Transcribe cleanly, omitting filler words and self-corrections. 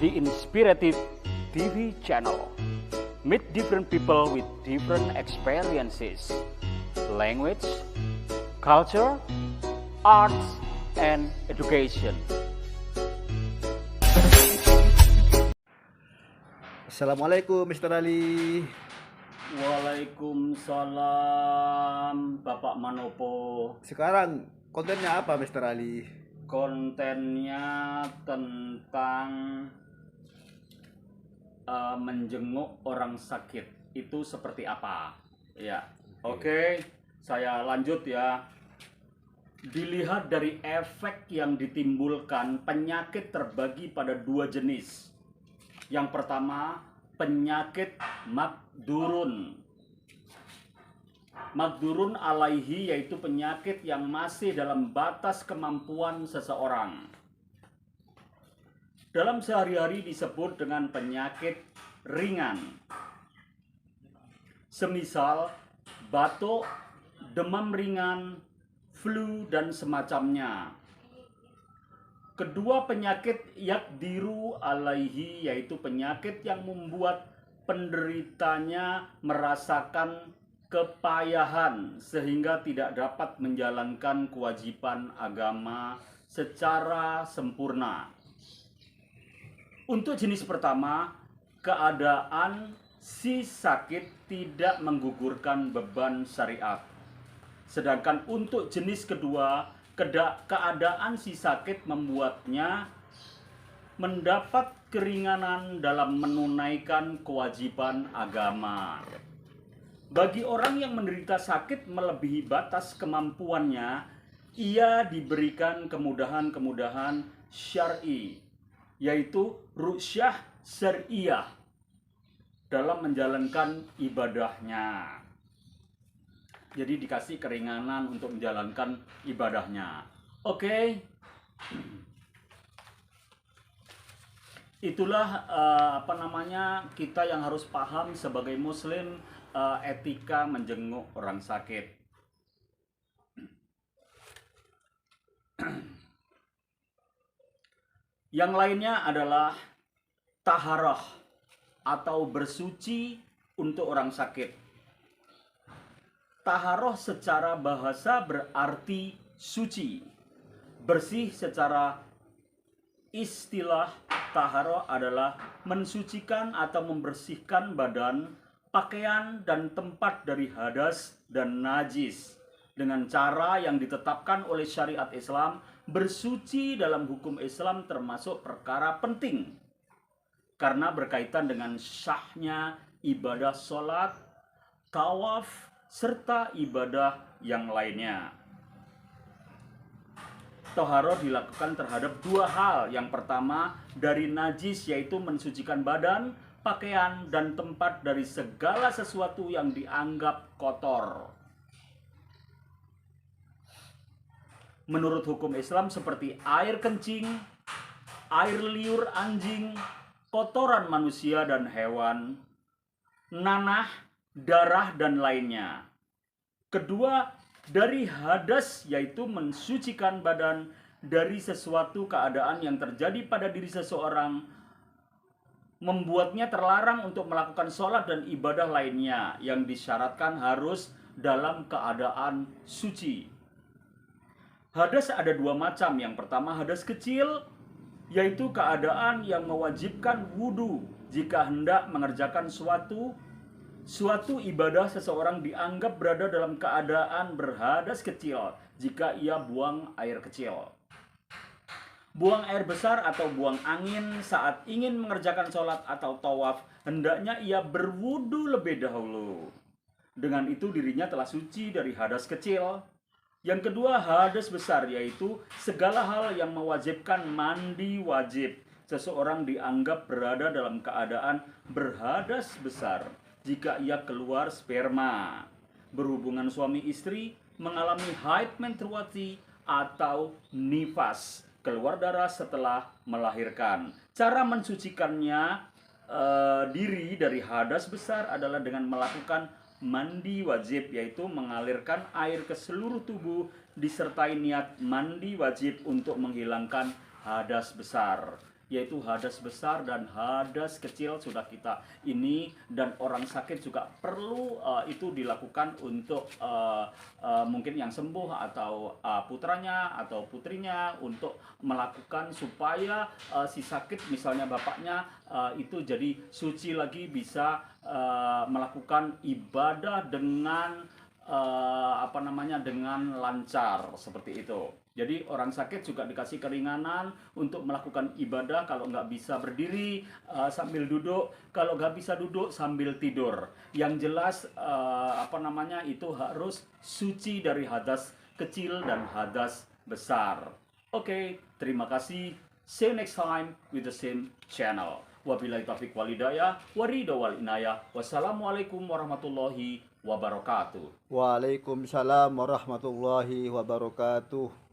the Inspirative TV channel. Meet different people with different experiences, language, culture, arts, and education. Assalamualaikum Mr. Ali. Waalaikumsalam, Bapak Manopo. Sekarang kontennya apa Mr. Ali? Kontennya tentang menjenguk orang sakit itu seperti apa? Ya, oke. Saya lanjut ya. Dilihat dari efek yang ditimbulkan, penyakit terbagi pada dua jenis. Yang pertama, penyakit makdurun. Makdurun alaihi yaitu penyakit yang masih dalam batas kemampuan seseorang. Dalam sehari-hari disebut dengan penyakit ringan. Semisal batuk, demam ringan, flu, dan semacamnya. Kedua penyakit yakdiru alaihi yaitu penyakit yang membuat penderitanya merasakan kepayahan sehingga tidak dapat menjalankan kewajiban agama secara sempurna. Untuk jenis pertama, keadaan si sakit tidak menggugurkan beban syariat. Sedangkan untuk jenis kedua, keadaan si sakit membuatnya mendapat keringanan dalam menunaikan kewajiban agama. Bagi orang yang menderita sakit melebihi batas kemampuannya, ia diberikan kemudahan-kemudahan syar'i, yaitu ruqyah syariah dalam menjalankan ibadahnya. Jadi dikasih keringanan untuk menjalankan ibadahnya. Oke. Itulah kita yang harus paham sebagai muslim, etika menjenguk orang sakit. Yang lainnya adalah taharah atau bersuci untuk orang sakit. Taharah secara bahasa berarti suci. Bersih secara istilah taharah adalah mensucikan atau membersihkan badan, pakaian, dan tempat dari hadas dan najis dengan cara yang ditetapkan oleh syariat Islam. Bersuci dalam hukum Islam termasuk perkara penting karena berkaitan dengan sahnya ibadah sholat, tawaf, serta ibadah yang lainnya. Taharah dilakukan terhadap dua hal. Yang pertama, dari najis yaitu mensucikan badan, pakaian, dan tempat dari segala sesuatu yang dianggap kotor. Menurut hukum Islam seperti air kencing, air liur anjing, kotoran manusia dan hewan, nanah, darah, dan lainnya. Kedua, dari hadas yaitu mensucikan badan dari sesuatu keadaan yang terjadi pada diri seseorang, membuatnya terlarang untuk melakukan sholat dan ibadah lainnya yang disyaratkan harus dalam keadaan suci. Hadas ada dua macam. Yang pertama hadas kecil, yaitu keadaan yang mewajibkan wudhu jika hendak mengerjakan suatu ibadah. Seseorang dianggap berada dalam keadaan berhadas kecil jika ia buang air kecil. Buang air besar atau buang angin saat ingin mengerjakan sholat atau tawaf, hendaknya ia berwudu lebih dahulu. Dengan itu dirinya telah suci dari hadas kecil. Yang kedua, hadas besar, yaitu segala hal yang mewajibkan mandi wajib. Seseorang dianggap berada dalam keadaan berhadas besar jika ia keluar sperma, berhubungan suami istri, mengalami haid menstruasi, atau nifas, keluar darah setelah melahirkan. Cara mensucikannya diri dari hadas besar adalah dengan melakukan mandi wajib, yaitu mengalirkan air ke seluruh tubuh disertai niat mandi wajib untuk menghilangkan hadas besar. yaitu hadas besar dan hadas kecil sudah kita ini, dan orang sakit juga perlu itu dilakukan untuk mungkin yang sembuh atau putranya atau putrinya, untuk melakukan supaya si sakit misalnya bapaknya itu jadi suci lagi, bisa melakukan ibadah dengan dengan lancar seperti itu. Jadi orang sakit juga dikasih keringanan untuk melakukan ibadah. Kalau nggak bisa berdiri sambil duduk, kalau nggak bisa duduk sambil tidur. Yang jelas itu harus suci dari hadas kecil dan hadas besar. Oke, terima kasih. See you next time with the same channel. Wabillahi taufiq walhidayah, waridha wal inayah. Wassalamualaikum warahmatullahi wabarakatuh. Waalaikumsalam warahmatullahi wabarakatuh.